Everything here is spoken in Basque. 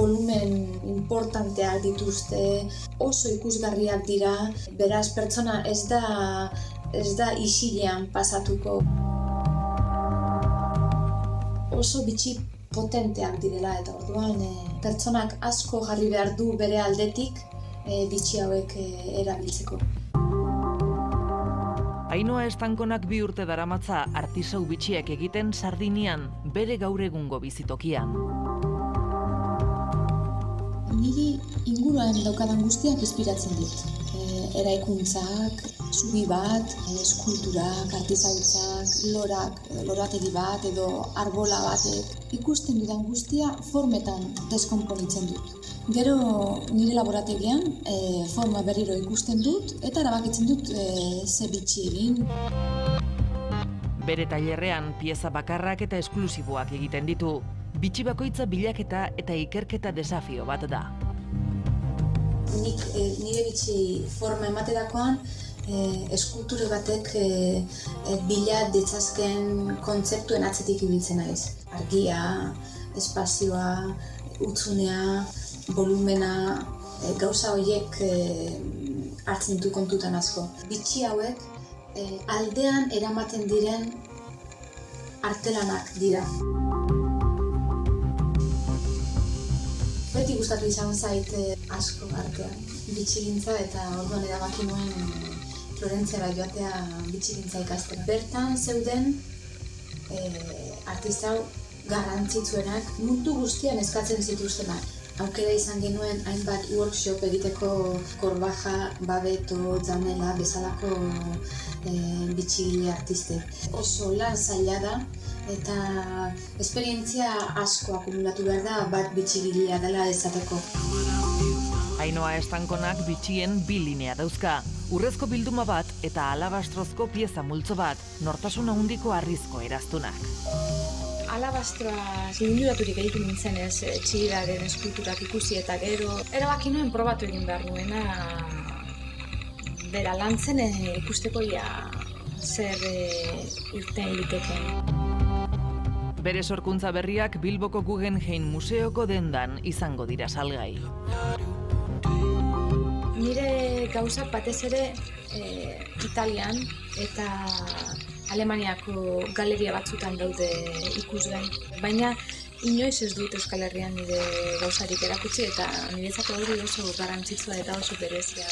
volumen importanteak dituzte, oso ikusgarriak dira, beraz pertsona ez da isilean pasatuko. Oso bitxi potenteak direla eta orduan pertsonak asko jarri behar du bere aldetik bitxi hauek erabiltzeko. Ainhoa Estankonak 2 urte daramatza artisau bitxiak egiten Sardinian, bere gaur egungo bizitokian. Niri inguruan daukadan guztiak inspiratzen dit. Eraikuntzak, zubi bat, eskulturak, artisautzak, lorategi bat edo arbola batek. Ikusten dudan guztia formetan deskonponitzen dut. Gero nire laborategian forma berriro ikusten dut eta erabakitzen dut ze bitxi egin. Bere tailerrean pieza bakarrak eta esklusiboak egiten ditu. Bitxi bakoitza bilaketa eta ikerketa desafio bat da. Nik nire bitxi forma ematerakoan eskulture batek bila ditzazken kontzeptuen atzetik ibiltzen naiz. Argia, espazioa, hutsunea, volumena, gauza horiek hartzen du kontutan asko. Bitxi hauek aldean eramaten diren artelanak dira. Beti gustatu izan zait asko artea, bitxigintza eta orduan erabaki nuen Florentziara joatea bitxigintza ikastera. Bertan zeuden artista garrantzitsuenak mundu guztian eskatzen zituztenak. Aukera izan genuen hainbat workshop egiteko Korbaja, Babeto, Zanella bezalako bitxigile artistek. Oso lan zaila da eta esperientzia asko akumulatu behar da bat bitxigilea dela ezateko. Ainhoa Estankonak bitxien 2 linea dauzka. Urrezko bilduma bat eta alabastrozko pieza multzo bat, nortasun handiko harrizko eraztunak. Alabastroa zilinduraturik egiten nintzen ez txillidaren eskulturak ikusi eta gero erabaki nuen probatu egin behar nuena bera lantzen ikusteko zer irten liteken. Bere sorkuntza berriak Bilboko Guggenheim Museoko dendan izango dira salgai. Nire gauzak batez ere Italian eta Alemaniako galeria batzutan daude ikusgai, baina inoiz ez dut Euskal Herrian nire gauzarik erakutsi eta niretzako hori oso garrantzitsua eta oso berezia.